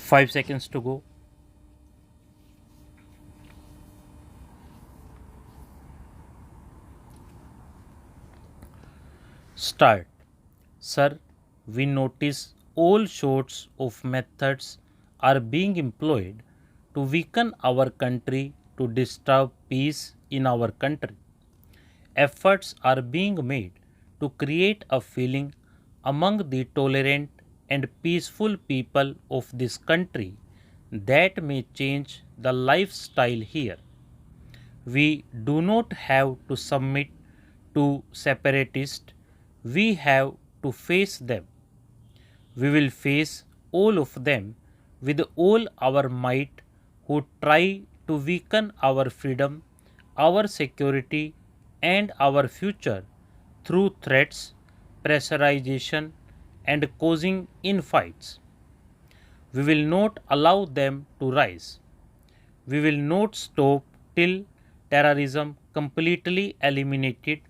5 seconds to go. Start. Sir, we notice all sorts of methods are being employed to weaken our country, to disturb peace in our country. Efforts are being made to create a feeling among the tolerant and peaceful people of this country that may change the lifestyle here. We do not have to submit to separatists, we have to face them. We will face all of them with all our might who try to weaken our freedom, our security, and our future through threats, pressurization, and causing infights. We will not allow them to rise. We will not stop till terrorism completely eliminated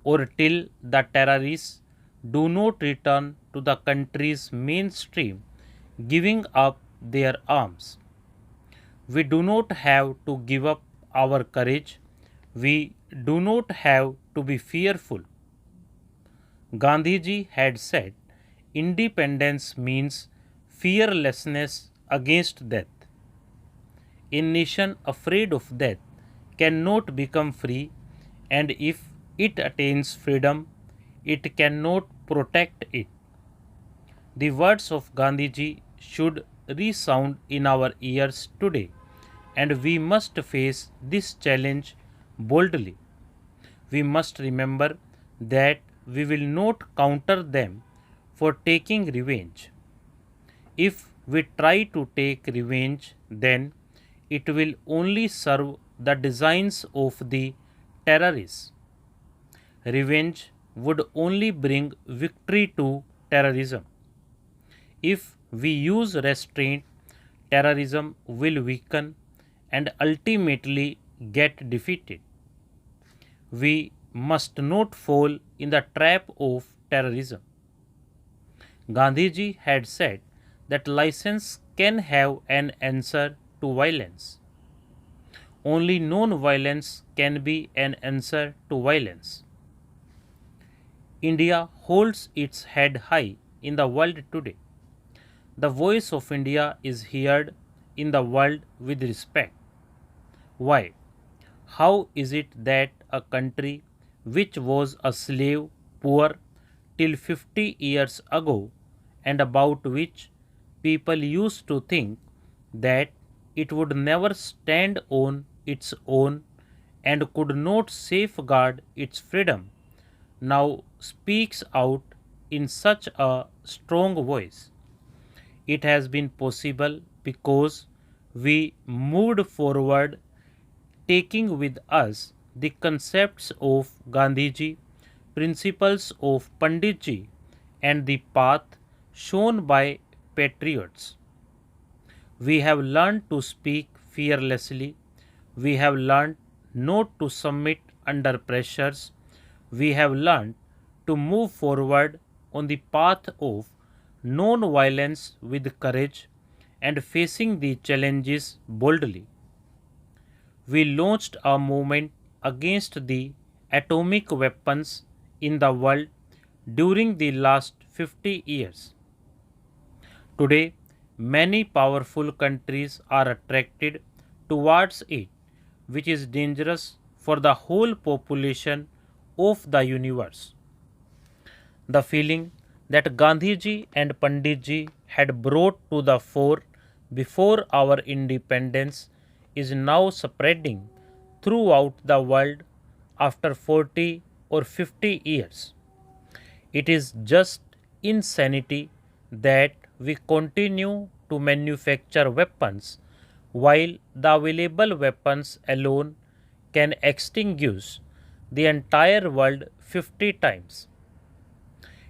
or till the terrorists do not return to the country's mainstream, giving up their arms. We do not have to give up our courage. We do not have to be fearful. Gandhiji had said, independence means fearlessness against death. A nation afraid of death cannot become free, and if it attains freedom, it cannot protect it. The words of Gandhiji should resound in our ears today, and we must face this challenge boldly. We must remember that we will not counter them for taking revenge. If we try to take revenge, then it will only serve the designs of the terrorists. Revenge would only bring victory to terrorism. If we use restraint, terrorism will weaken and ultimately get defeated. We must not fall in the trap of terrorism. Gandhiji had said that license can have an answer to violence. Only non-violence can be an answer to violence. India holds its head high in the world today. The voice of India is heard in the world with respect. Why? How is it that a country which was a slave poor till 50 years ago, and about which people used to think that it would never stand on its own and could not safeguard its freedom, now speaks out in such a strong voice? It has been possible because we moved forward, taking with us the concepts of Gandhiji, principles of Panditji, and the path shown by patriots. We have learned to speak fearlessly. We have learned not to submit under pressures. We have learned to move forward on the path of non-violence with courage and facing the challenges boldly. We launched a movement against the atomic weapons in the world during the last 50 years. Today, many powerful countries are attracted towards it, which is dangerous for the whole population of the universe. The feeling that Gandhiji and Panditji had brought to the fore before our independence is now spreading throughout the world after 40 or 50 years. It is just insanity that we continue to manufacture weapons while the available weapons alone can extinguish the entire world 50 times.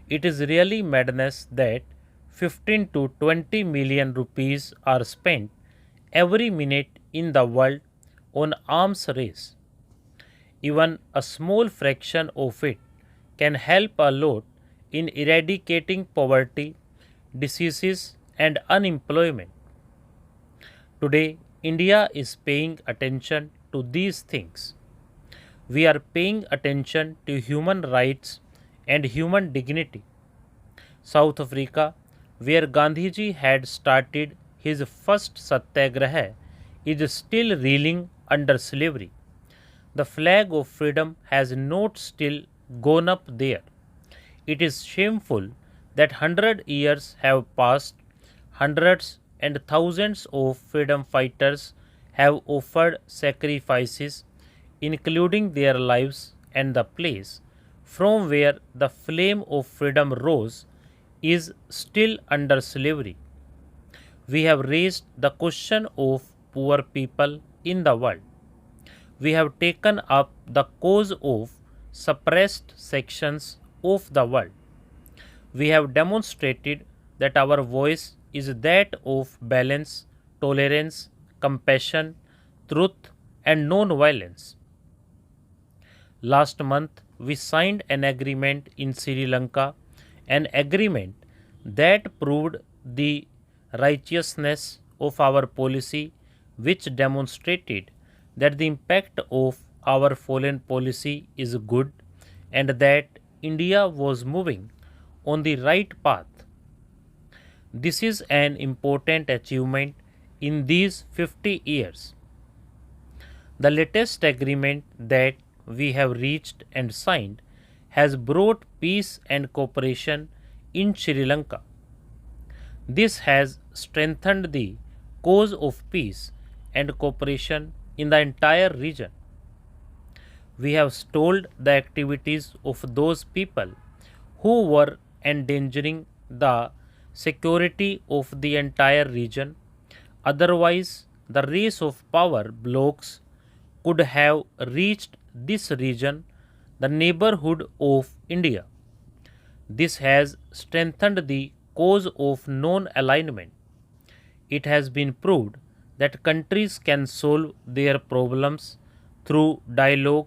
It is really madness that 15 to 20 million rupees are spent every minute in the world on arms race. Even a small fraction of it can help a lot in eradicating poverty, diseases, and unemployment. Today, India is paying attention to these things. We are paying attention to human rights and human dignity. South Africa, where Gandhiji had started his first satyagraha, is still reeling under slavery. The flag of freedom has not still gone up there. It is shameful that 100 years have passed, hundreds and thousands of freedom fighters have offered sacrifices, including their lives, and the place from where the flame of freedom rose is still under slavery. We have raised the question of poor people in the world. We have taken up the cause of suppressed sections of the world. We have demonstrated that our voice is that of balance, tolerance, compassion, truth, and non violence. Last month, we signed an agreement in Sri Lanka, an agreement that proved the righteousness of our policy, which demonstrated that the impact of our foreign policy is good and that India was moving on the right path. This is an important achievement in these 50 years. The latest agreement that we have reached and signed has brought peace and cooperation in Sri Lanka. This has strengthened the cause of peace and cooperation in the entire region. We have stalled the activities of those people who were endangering the security of the entire region. Otherwise, the race of power blocs could have reached this region, the neighborhood of India. This has strengthened the cause of non alignment. It has been proved that countries can solve their problems through dialogue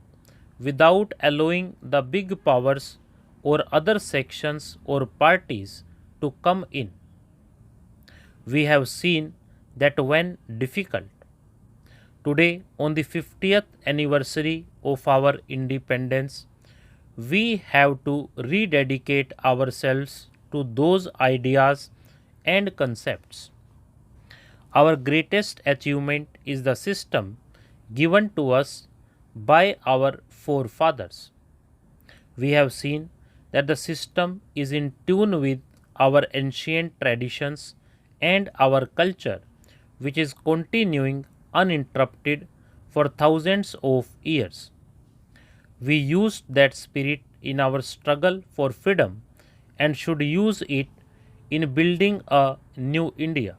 without allowing the big powers or other sections or parties to come in. We have seen that when difficult. Today, on the 50th anniversary of our independence, we have to rededicate ourselves to those ideas and concepts. Our greatest achievement is the system given to us by our forefathers. We have seen that the system is in tune with our ancient traditions and our culture, which is continuing uninterrupted for thousands of years. We used that spirit in our struggle for freedom and should use it in building a new India.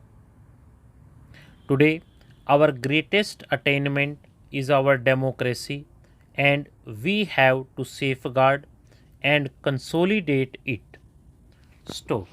Today, our greatest attainment is our democracy, and we have to safeguard and consolidate it. Stop.